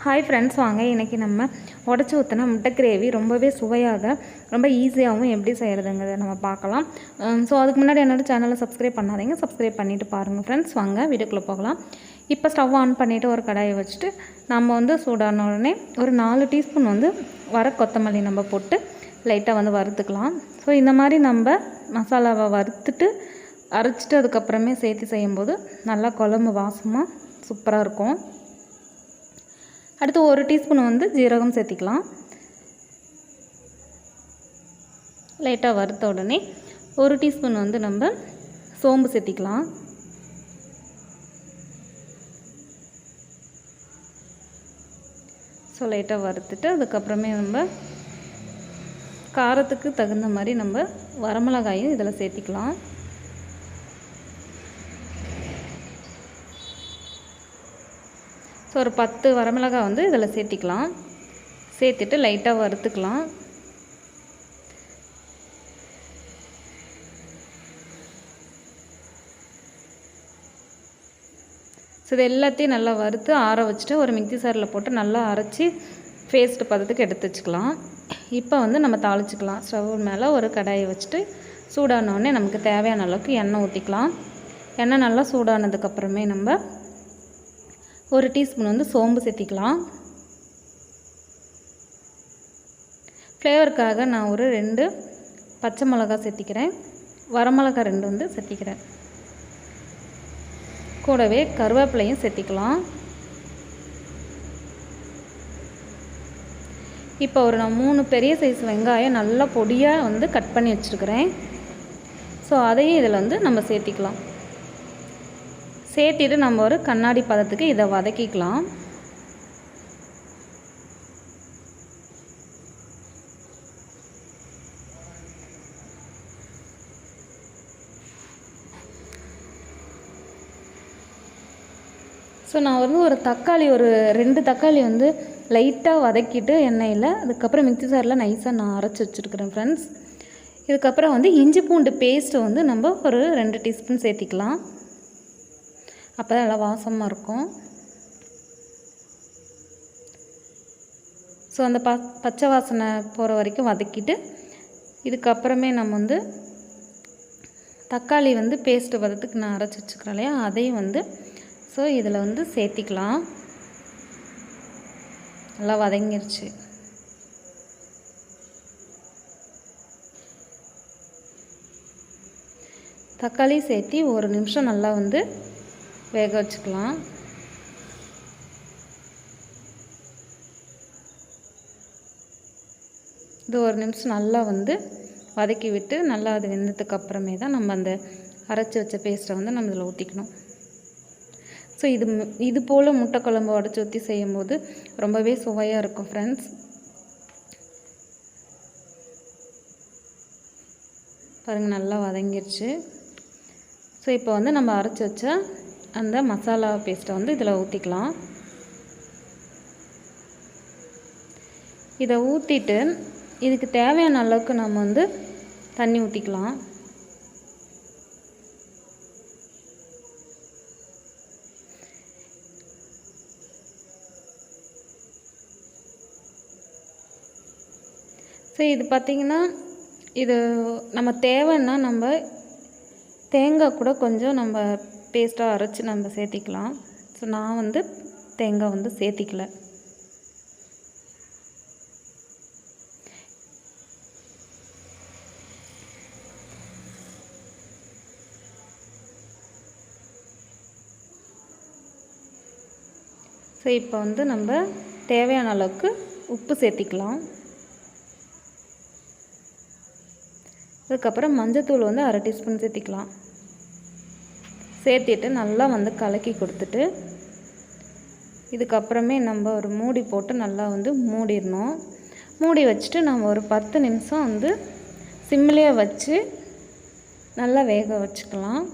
Hi friends, வாங்க இன்றைக்கி நம்ம உடச்சி ஊற்றின முட்டை கிரேவி ரொம்பவே சுவையாக ரொம்ப ஈஸியாகவும் எப்படி செய்கிறதுங்கிறத நம்ம பார்க்கலாம். ஸோ அதுக்கு முன்னாடி என்னோடய சேனலை சப்ஸ்கிரைப் பண்ணாதீங்க, சப்ஸ்கிரைப் பண்ணிவிட்டு பாருங்கள் ஃப்ரெண்ட்ஸ். வாங்க வீடியோக்குள்ளே போகலாம். இப்போ ஸ்டவ் ஆன் பண்ணிவிட்டு ஒரு கடாயை வச்சுட்டு நம்ம சூடான உடனே ஒரு 4 டீஸ்பூன் வர கொத்தமல்லி நம்ம போட்டு லைட்டாக வறுத்துக்கலாம். ஸோ இந்த மாதிரி நம்ம மசாலாவை வறுத்துட்டு அரைச்சிட்டு அதுக்கப்புறமே சேர்த்து செய்யும்போது நல்லா குழம்பு வாசமாக சூப்பராக இருக்கும். அடுத்து 1 டீஸ்பூன் ஜீரகம் சேர்த்திக்கலாம். லைட்டாக வறுத்த உடனே 1 டீஸ்பூன் நம்ம சோம்பு சேர்த்திக்கலாம். ஸோ லைட்டாக வறுத்துட்டு அதுக்கப்புறமே நம்ம காரத்துக்கு தகுந்த மாதிரி நம்ம வரமிளகாயும் இதில் சேர்த்திக்கலாம். ஸோ ஒரு 10 வரமிளகாய் இதில் சேர்த்திக்கலாம். சேர்த்துட்டு லைட்டாக வறுத்துக்கலாம். ஸோ இது எல்லாத்தையும் நல்லா வறுத்து ஆற வச்சுட்டு ஒரு மிக்ஸி சாரில் போட்டு நல்லா அரைச்சி பேஸ்ட் பதத்துக்கு எடுத்து வச்சுக்கலாம். இப்போ நம்ம தாளிச்சிக்கலாம். ஸ்டவ் மேலே ஒரு கடாயை வச்சுட்டு சூடானோடனே நமக்கு தேவையான அளவுக்கு எண்ணெய் ஊற்றிக்கலாம். எண்ணெய் நல்லா சூடானதுக்கப்புறமே நம்ம 1 டீஸ்பூன் சோம்பு சேர்த்திக்கலாம். ஃப்ளேவருக்காக நான் ஒரு 2 பச்சை மிளகா சேர்த்திக்கிறேன். வரமிளகா 2 சேர்த்திக்கிறேன். கூடவே கருவேப்பிலையும் சேர்த்திக்கலாம். இப்போ நான் 3 பெரிய சைஸ் வெங்காயம் நல்லா பொடியாக கட் பண்ணி வச்சுருக்கிறேன். ஸோ அதையும் இதில் நம்ம சேர்த்திக்கலாம். சேர்த்திட்டு நம்ம ஒரு கண்ணாடி பதத்துக்கு இதை வதக்கிக்கலாம். ஸோ நான் ஒரு தக்காளி 2 தக்காளி லைட்டாக வதக்கிட்டு எண்ணெயில் அதுக்கப்புறம் மிக்ஸி சாரில் நைஸாக நான் அரைச்சி வச்சுருக்கிறேன் ஃப்ரெண்ட்ஸ். இதுக்கப்புறம் இஞ்சி பூண்டு பேஸ்ட்டு நம்ம ஒரு 2 டீஸ்பூன் சேர்த்திக்கலாம். அப்போ தான் நல்லா வாசமாக இருக்கும். ஸோ அந்த பச்சை வாசனை போகிற வரைக்கும் வதக்கிட்டு இதுக்கப்புறமே நம்ம தக்காளி பேஸ்ட்டு பதத்துக்கு நான் அரைச்சி வச்சுக்கிறேன் இல்லையா, அதையும் ஸோ இதில் சேர்த்திக்கலாம். நல்லா வதங்கிருச்சு. தக்காளி சேர்த்தி 1 நிமிஷம் நல்லா வேக வச்சுக்கலாம். இது 1 நிமிஷம் நல்லா வதக்கி விட்டு நல்லா அது வெந்ததுக்கு அப்புறமே தான் நம்ம அந்த அரைச்சி வச்ச பேஸ்ட்டை நம்ம இதில் ஊற்றிக்கணும். ஸோ இது போல் முட்டை குழம்பு உடச்சி ஊற்றி செய்யும்போது ரொம்பவே சுவையாக இருக்கும் ஃப்ரெண்ட்ஸ். பாருங்கள் நல்லா வதங்கிருச்சு. ஸோ இப்போ நம்ம அரைச்சி வச்ச அந்த மசாலா பேஸ்ட்டை இதில் ஊற்றிக்கலாம். இதை ஊற்றிட்டு இதுக்கு தேவையான அளவுக்கு நம்ம தண்ணி ஊற்றிக்கலாம். ஸோ இது பார்த்திங்கன்னா இது நம்ம தேவைன்னா நம்ம தேங்காய் கூட கொஞ்சம் நம்ம பேஸ்ட்டாக அரைச்சி நம்ம சேர்த்திக்கலாம். ஸோ நான் தேங்காய் சேர்த்திக்கல. ஸோ இப்போ நம்ம தேவையான அளவுக்கு உப்பு சேர்த்திக்கலாம். அதுக்கப்புறம் மஞ்சத்தூள் 1/2 டீஸ்பூன் சேர்த்திக்கலாம். சேர்த்திட்டு நல்லா கலக்கி கொடுத்துட்டு இதுக்கப்புறமே நம்ம ஒரு மூடி போட்டு நல்லா மூடிடணும். மூடி வச்சுட்டு நம்ம ஒரு 10 நிமிஷம் சிம்மிலே வச்சு நல்லா வேக வச்சுக்கலாம்.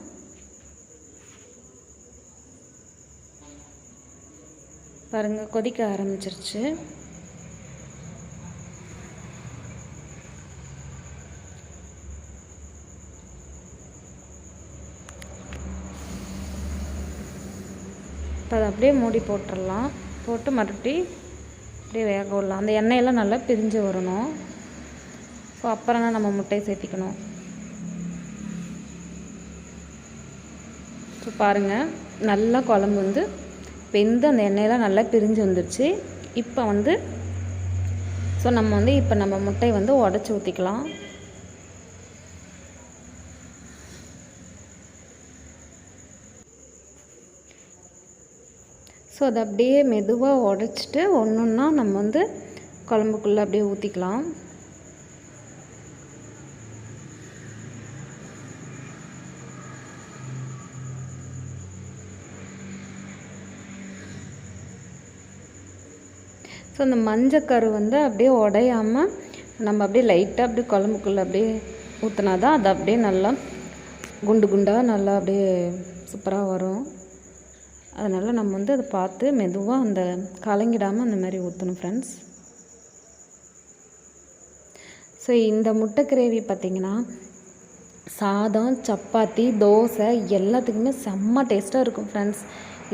பாருங்கள் கொதிக்க ஆரம்பிச்சிருச்சு. இப்போ அதை அப்படியே மூடி போட்டுடலாம். போட்டு மறுபடி அப்படியே வேக விடலாம். அந்த எண்ணெயெல்லாம் நல்லா பிரிஞ்சு வரணும். ஸோ அப்புறம் தான் நம்ம முட்டையை சேர்த்திக்கணும். ஸோ பாருங்கள், நல்லா குழம்பு வந்து வெந்து அந்த எண்ணெயெல்லாம் நல்லா பிரிஞ்சு வந்துடுச்சு. இப்போ வந்து நம்ம முட்டையை வந்து உடச்சி ஊற்றிக்கலாம். ஸோ அதை அப்படியே மெதுவாக உடச்சிட்டு ஒன்று ஒன்றா நம்ம வந்து குழம்புக்குள்ளே அப்படியே ஊற்றிக்கலாம். ஸோ அந்த மஞ்சக்கரு வந்து அப்படியே உடையாமல் நம்ம அப்படியே லைட்டாக அப்படியே குழம்புக்குள்ளே அப்படியே ஊற்றினா தான் அது அப்படியே நல்லா குண்டு குண்டாக நல்லா அப்படியே சூப்பராக வரும். அதனால் நம்ம வந்து அதை பார்த்து மெதுவாக அந்த கலங்கிடாமல் அந்த மாதிரி ஊற்றணும் ஃப்ரெண்ட்ஸ். ஸோ இந்த முட்டை கிரேவி பார்த்திங்கன்னா சாதம், சப்பாத்தி, தோசை எல்லாத்துக்குமே செம்ம டேஸ்ட்டாக இருக்கும் ஃப்ரெண்ட்ஸ்.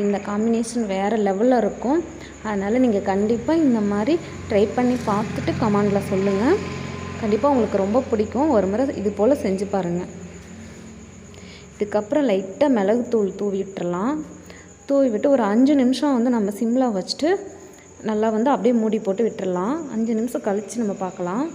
இந்த காம்பினேஷன் வேறு லெவலில் இருக்கும். அதனால் நீங்கள் கண்டிப்பாக இந்த மாதிரி ட்ரை பண்ணி பார்த்துட்டு கமெண்டில் சொல்லுங்கள். கண்டிப்பாக உங்களுக்கு ரொம்ப பிடிக்கும். ஒரு முறை இது போல் செஞ்சு பாருங்கள். இதுக்கப்புறம் லைட்டாக மிளகுத்தூள் தூவி விட்டுறலாம். தூவி விட்டு ஒரு 5 நிமிஷம் வந்து நம்ம சிம்மில் வச்சுட்டு நல்லா வந்து அப்படியே மூடி போட்டு விட்டுறலாம். 5 நிமிஷம் கழித்து நம்ம பார்க்கலாம்.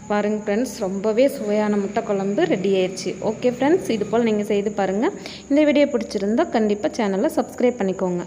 பாருங்கள் ஃப்ரெண்ட்ஸ், ரொம்பவே சுவையான முட்டை குழம்பு ரெடி ஆயிடுச்சு. ஓகே ஃப்ரெண்ட்ஸ், இது போல் நீங்கள் செய்து பாருங்கள். இந்த வீடியோ பிடிச்சிருந்தால் கண்டிப்பாக சேனலை சப்ஸ்கிரைப் பண்ணிக்கோங்க.